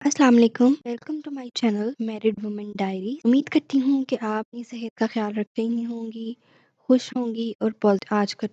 अस्सलाम वालेकुम। Welcome to my channel married woman diary. उम्मीद करती हूँ कि आप अपनी सेहत का ख्याल रख रही होंगी, खुश होंगी और आज का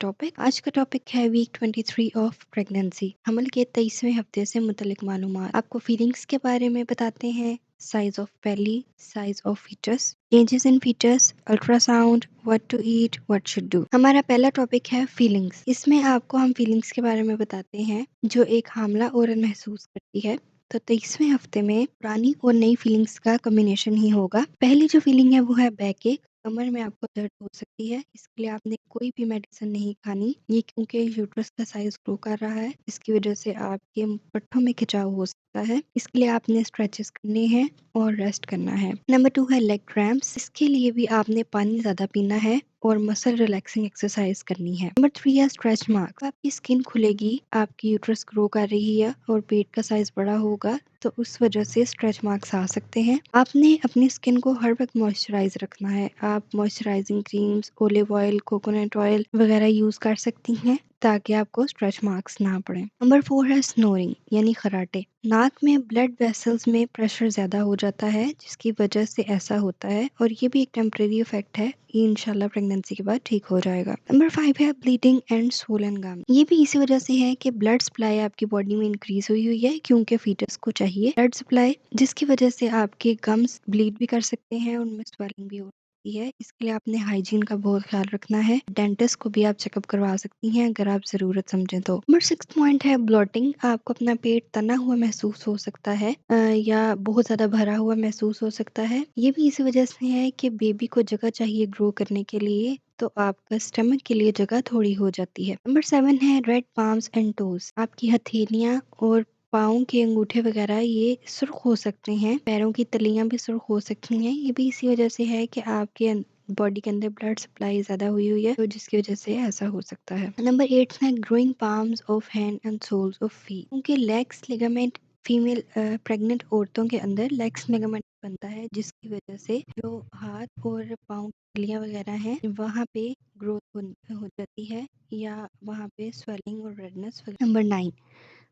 टॉपिक है वीक 23 ऑफ प्रेगनेंसी। हमल के 23वें हफ्ते से मुतल्लिक मालूमात। आपको फीलिंग्स के बारे में बताते हैं, size of belly, size of foetus, changes in foetus, ultrasound, what to eat, what should do. हमारा पहला टॉपिक है फीलिंग्स। इसमें आपको हम फीलिंग्स के बारे में बताते हैं जो एक हामला औरत महसूस करती है। तो 23वें हफ्ते में पुरानी और नई फीलिंग्स का कॉम्बिनेशन ही होगा। पहली जो फीलिंग है वो है बैक एक। कमर में आपको दर्द हो सकती है, इसके लिए आपने कोई भी मेडिसिन नहीं खानी। ये क्योंकि यूट्रस का साइज ग्रो कर रहा है, इसकी वजह से आपके पट्टों में खिंचाव हो सकता है। इसके लिए आपने स्ट्रेचेस करने हैं और रेस्ट करना है। नंबर 2 है लेग क्रैम्प्स। इसके लिए भी आपने पानी ज़्यादा पीना है और मसल रिलैक्सिंग एक्सरसाइज करनी है। नंबर 3 है स्ट्रेच मार्क्स। आपकी स्किन खुलेगी, आपकी यूट्रस ग्रो कर रही है और पेट का साइज बड़ा होगा, तो उस वजह से स्ट्रेच मार्क्स आ सकते हैं। आपने अपनी स्किन को हर वक्त मॉइस्चराइज रखना है। आप moisturising creams, olive oil, coconut oil वगैरह यूज कर सकती हैं ताकि आपको स्ट्रेच मार्क्स ना पड़े। नंबर 4 है स्नोरिंग यानी खराटे। नाक में ब्लड वेसल्स में प्रेशर ज्यादा हो जाता है, जिसकी वजह से ऐसा होता है और ये भी एक टेम्परेरी इफेक्ट है। ये इंशाल्लाह प्रेगनेंसी के बाद ठीक हो जाएगा। नंबर 5 है ब्लीडिंग एंड swollen गम। ये भी इसी वजह से है कि ब्लड सप्लाई आपकी बॉडी में इंक्रीज हुई है, क्योंकि फीटस को चाहिए ब्लड सप्लाई, जिसकी वजह से आपके गम्स ब्लीड भी कर सकते हैं, उनमें स्वेलिंग भी हो सकती है। इसके लिए आपने हाइजीन का बहुत ख्याल रखना है। डेंटिस्ट को भी आप चेकअप करवा सकती हैं अगर आप जरूरत समझें तो। नंबर 6 पॉइंट है ब्लोटिंग। आपको अपना पेट तना हुआ महसूस हो सकता है या बहुत ज्यादा भरा हुआ महसूस हो सकता है। ये भी इसी वजह से है कि बेबी को जगह चाहिए ग्रो करने के लिए, तो आपका स्टमक के लिए जगह थोड़ी हो जाती है। नंबर 7 है रेड पाम्स एंड टोज। आपकी हथेलियां और पाँव के अंगूठे वगैरह ये सुर्ख हो सकते हैं, पैरों की तलियां भी सुर्ख हो सकती हैं। ये भी इसी वजह से है कि आपके बॉडी के अंदर ब्लड सप्लाई ज्यादा हुई हुई है, तो जिसकी वजह से ऐसा हो सकता है। नंबर 8 है growing palms of hand and soles of feet. क्योंकि लेग्स लिगामेंट फीमेल प्रेग्नेंट औरतों के अंदर लेग्स लिगामेंट बनता है, जिसकी वजह से जो हाथ और पाँव तलियां वगैरह हैं वहाँ पे ग्रोथ हो जाती है या वहाँ पे स्वेलिंग और redness. Number 9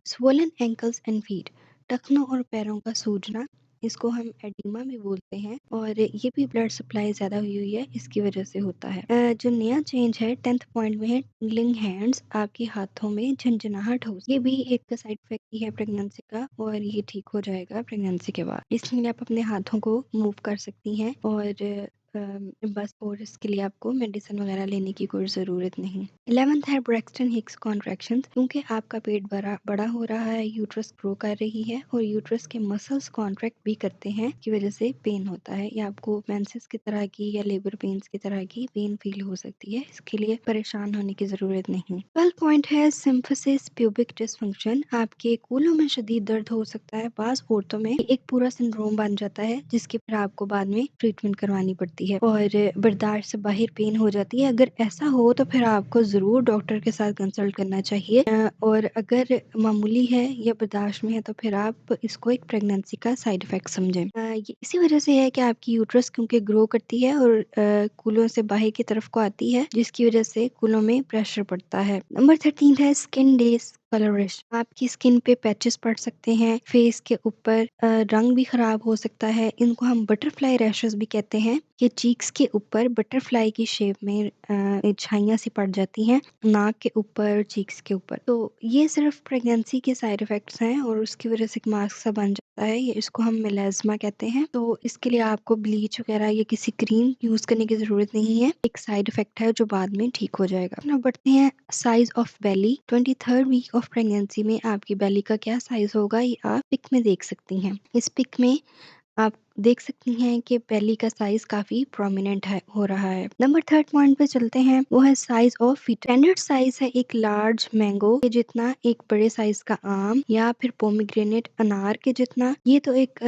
swollen ankles and feet. टखनों और पैरों का सूजना, इसको हम एडिमा भी बोलते हैं और ये भी ब्लड सप्लाई ज्यादा हुई हुई है, इसकी वजह से होता है। जो नया चेंज है 10th पॉइंट में है टिंगलिंग हैंड्स। आपके हाथों में झंझनाहट हो, ये भी एक साइड इफेक्ट ही है प्रेगनेंसी का और ये ठीक हो जाएगा प्रेगनेंसी के बाद। इसलिए आप अपने हाथों को मूव कर सकती हैं और बस, और इसके लिए आपको मेडिसिन वगैरह लेने की कोई ज़रूरत नहीं। 11th है ब्रैक्सटन हिक्स कॉन्ट्रैक्शंस। क्योंकि आपका पेट बड़ा हो रहा है, यूट्रस ग्रो कर रही है और यूट्रस के मसल्स कॉन्ट्रैक्ट भी करते हैं, की वजह से पेन होता है या आपको मेंसेस की तरह की या लेबर पेन्स की तरह की पेन फील हो सकती है। इसके लिए परेशान होने की ज़रूरत नहीं। 12 पॉइंट है सिम्फसिस प्यूबिक डिसफंक्शन। आपके कूलों में शदीद दर्द हो सकता है। बाज़ औरतों में एक पूरा सिंड्रोम बन जाता है, जिसकी फिर आपको बाद में ट्रीटमेंट करवानी पड़ती है और बर्दाश्त से बाहर पेन हो जाती है। अगर ऐसा हो तो फिर आपको जरूर डॉक्टर के साथ कंसल्ट करना चाहिए और अगर मामूली है या बर्दाश्त में है तो फिर आप इसको एक प्रेगनेंसी का साइड इफेक्ट समझें। ये इसी वजह से है कि आपकी यूट्रस क्योंकि ग्रो करती है और कूलों से बाहर की तरफ को आती है, जिसकी वजह से कूलों में प्रेशर पड़ता है। नंबर 13 है स्किन डेज कलरिश। आपकी स्किन पे पैचेस पड़ सकते हैं, फेस के ऊपर रंग भी खराब हो सकता है। इनको हम बटरफ्लाई रैशेस भी कहते हैं। ये चीक्स के ऊपर बटरफ्लाई की शेप में छाइयाँ सी पड़ जाती हैं, नाक के ऊपर, चीक्स के ऊपर। तो ये सिर्फ प्रेगनेंसी के साइड इफेक्ट्स हैं और उसकी वजह से एक मास्क सा बन जाता है। ये इसको हम मेलाज्मा कहते हैं। तो इसके लिए आपको ब्लीच वगैरह या किसी क्रीम यूज करने की जरूरत नहीं है, एक साइड इफेक्ट है जो बाद में ठीक हो जाएगा। अब बढ़ते हैं size of belly. 23rd week of pregnancy में आपकी बेली का क्या साइज होगा ये आप पिक में देख सकती हैं। इस पिक में आप देख सकती हैं कि बेली का साइज काफी प्रोमिनेंट है हो रहा है। नंबर 3rd पॉइंट पे चलते हैं, वो है size of feet. Standard size है एक लार्ज मैंगो के जितना, एक बड़े साइज का आम या फिर पोमीग्रेनेट अनार के जितना। ये तो एक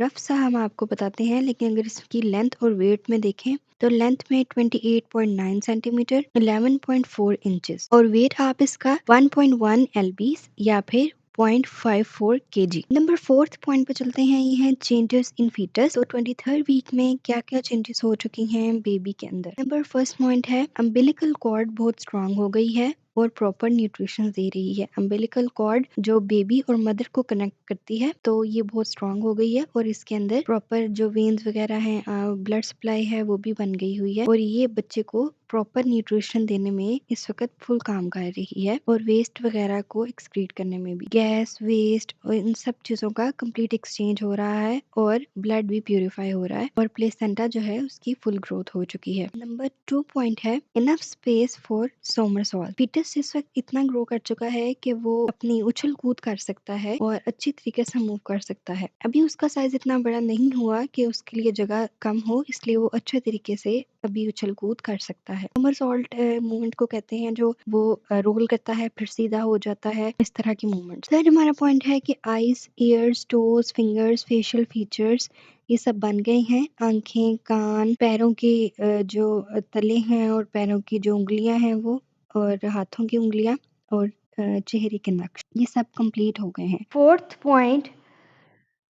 रफ सा हम आपको बताते हैं, लेकिन अगर इसकी लेंथ और वेट में देखें तो लेंथ में 28.9 सेंटीमीटर, 11.4 इंचेस और वेट आप इसका 1.1 lbs या फिर 0.54 kg। नंबर 4th पॉइंट पे चलते हैं, ये है चेंजेस इन फीटस। तो 23rd वीक में क्या क्या चेंजेस हो चुकी हैं बेबी के अंदर। नंबर 1st पॉइंट है अम्बिलिकल कॉर्ड बहुत स्ट्रांग हो गई है और प्रॉपर न्यूट्रिशन दे रही है। अम्बिलिकल कॉर्ड जो बेबी और मदर को कनेक्ट करती है, तो ये बहुत स्ट्रांग हो गई है और इसके अंदर प्रॉपर जो वेन्स वगैरह हैं, ब्लड सप्लाई है, वो भी बन गई हुई है और ये बच्चे को प्रॉपर न्यूट्रिशन देने में इस वक्त फुल काम कर रही है और वेस्ट वगैरह को एक्सक्रीट करने में भी। गैस, वेस्ट और इन सब चीजों का कंप्लीट एक्सचेंज हो रहा है और ब्लड भी प्यूरिफाई हो रहा है और प्लेसेंटा जो है उसकी फुल ग्रोथ हो चुकी है। नंबर 2 पॉइंट है enough space for Somersault. Foetus इस वक्त इतना ग्रो कर चुका है कि वो अपनी उछल कूद कर सकता है और अच्छी तरीके से मूव कर सकता है। अभी उसका साइज इतना बड़ा नहीं हुआ कि उसके लिए जगह कम हो, इसलिए वो अच्छे तरीके से अभी उछल कूद कर सकता है। सोमरसॉल्ट मूवमेंट को कहते हैं, जो वो रोल करता है फिर सीधा हो जाता है, इस तरह की मूवमेंट। थर्ड हमारा पॉइंट है कि eyes, years, toes, fingers, facial features ये सब बन गए हैं। आंखें, कान, पैरों के जो तले हैं और पैरों की जो उंगलियां हैं वो, और हाथों की उंगलियां और चेहरे के नक्श, ये सब कंप्लीट हो गए हैं। फोर्थ पॉइंट,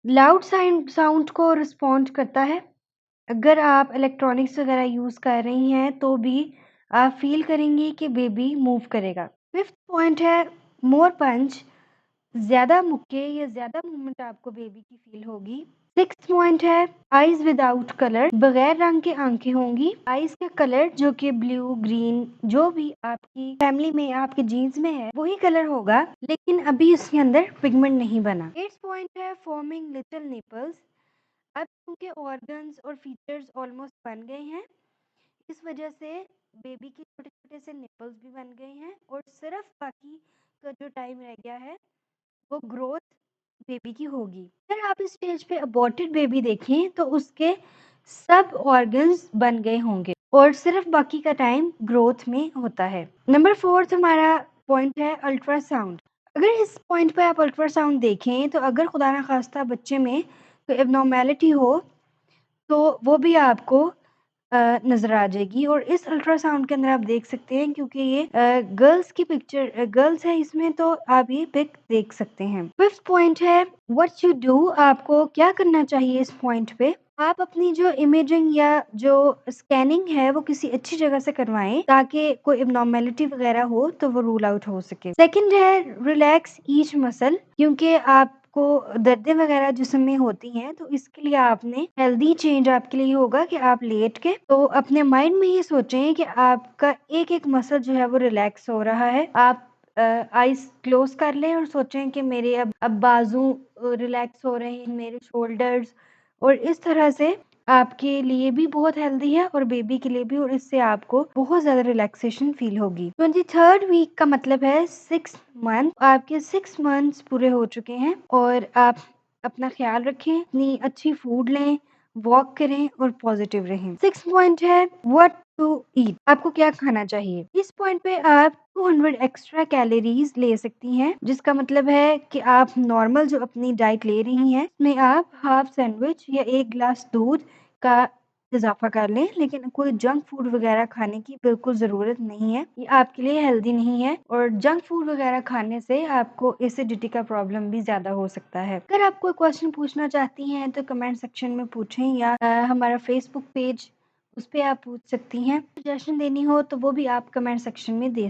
लाउड साउंड को रिस्पॉन्ड करता है। अगर आप इलेक्ट्रॉनिक्स वगैरह यूज कर रही हैं तो भी आप फील करेंगी कि बेबी मूव करेगा। फिफ्थ पॉइंट है मोर पंच, ज्यादा मुक्के या ज्यादा मूवमेंट आपको बेबी की फील होगी। सिक्स पॉइंट है आईज विदाउट कलर, बगैर रंग के आंखें होंगी। आईज का कलर जो कि ब्लू, ग्रीन, जो भी आपकी फैमिली में आपके जीन्स में है वही कलर होगा, लेकिन अभी उसके अंदर पिगमेंट नहीं बना। एट्थ पॉइंट है फॉर्मिंग लिटिल निपल्स। अब उनके ऑर्गन्स और फीचर्स ऑलमोस्ट बन गए हैं, इस वजह से बेबी के छोटे छोटे से निपल्स भी बन गए हैं और सिर्फ बाकी का जो टाइम रह गया है वो ग्रोथ बेबी की होगी। अगर आप इस स्टेज पे अबॉर्टेड बेबी देखें तो उसके सब ऑर्गन्स बन गए होंगे और सिर्फ बाकी का टाइम ग्रोथ में होता है। नंबर फोर्थ हमारा पॉइंट है अल्ट्रासाउंड। अगर इस पॉइंट पे आप अल्ट्रासाउंड देखें तो अगर खुदा ना खास्ता बच्चे में कोई एबनॉर्मेलिटी हो तो वो भी आपको नजर आ जाएगी। और इस अल्ट्रासाउंड के अंदर आप देख सकते हैं, क्योंकि ये गर्ल्स की पिक्चर गर्ल्स है इसमें, तो आप ये पिक देख सकते हैं। फिफ्थ पॉइंट है व्हाट यू डू, आपको क्या करना चाहिए इस पॉइंट पे। आप अपनी जो इमेजिंग या जो स्कैनिंग है वो किसी अच्छी जगह से करवाएं ताकि कोई एबनॉर्मेलिटी वगैरह हो तो वो रूल आउट हो सके। सेकंड है रिलैक्स ईच मसल, क्योंकि आपको दर्दें वगैरह जिस्म में होती हैं तो इसके लिए आपने हेल्दी चेंज आपके लिए होगा कि आप लेट के तो अपने माइंड में ये सोचें कि आपका एक एक मसल जो है वो रिलैक्स हो रहा है। आप आईज क्लोज कर लें और सोचें कि मेरे अब बाजू रिलैक्स हो रहे हैं, मेरे शोल्डर्स, और इस तरह से आपके लिए भी बहुत हेल्दी है और बेबी के लिए भी, और इससे आपको बहुत ज्यादा रिलैक्सेशन फील होगी। 23rd वीक का मतलब है 6 मंथ। आपके 6 मंथ्स पूरे हो चुके हैं और आप अपना ख्याल रखें, अपनी अच्छी फूड लें, वॉक करें और पॉजिटिव रहें। 6 पॉइंट है व्हाट टू ईट, आपको क्या खाना चाहिए। इस पॉइंट पे आप 200 एक्स्ट्रा कैलोरीज ले सकती हैं, जिसका मतलब है कि आप नॉर्मल जो अपनी डाइट ले रही हैं में आप हाफ सैंडविच या 1 गिलास दूध का इजाफा कर लें, लेकिन कोई जंक फूड वगैरह खाने की बिल्कुल ज़रूरत नहीं है, ये आपके लिए हेल्दी नहीं है और जंक फूड वगैरह खाने से आपको एसिडिटी का प्रॉब्लम भी ज़्यादा हो सकता है। अगर आप कोई क्वेश्चन पूछना चाहती हैं तो कमेंट सेक्शन में पूछें या हमारा फेसबुक पेज उस पर आप पूछ सकती हैं। सजेशन देनी हो तो वो भी आप कमेंट सेक्शन में दे सकते हैं।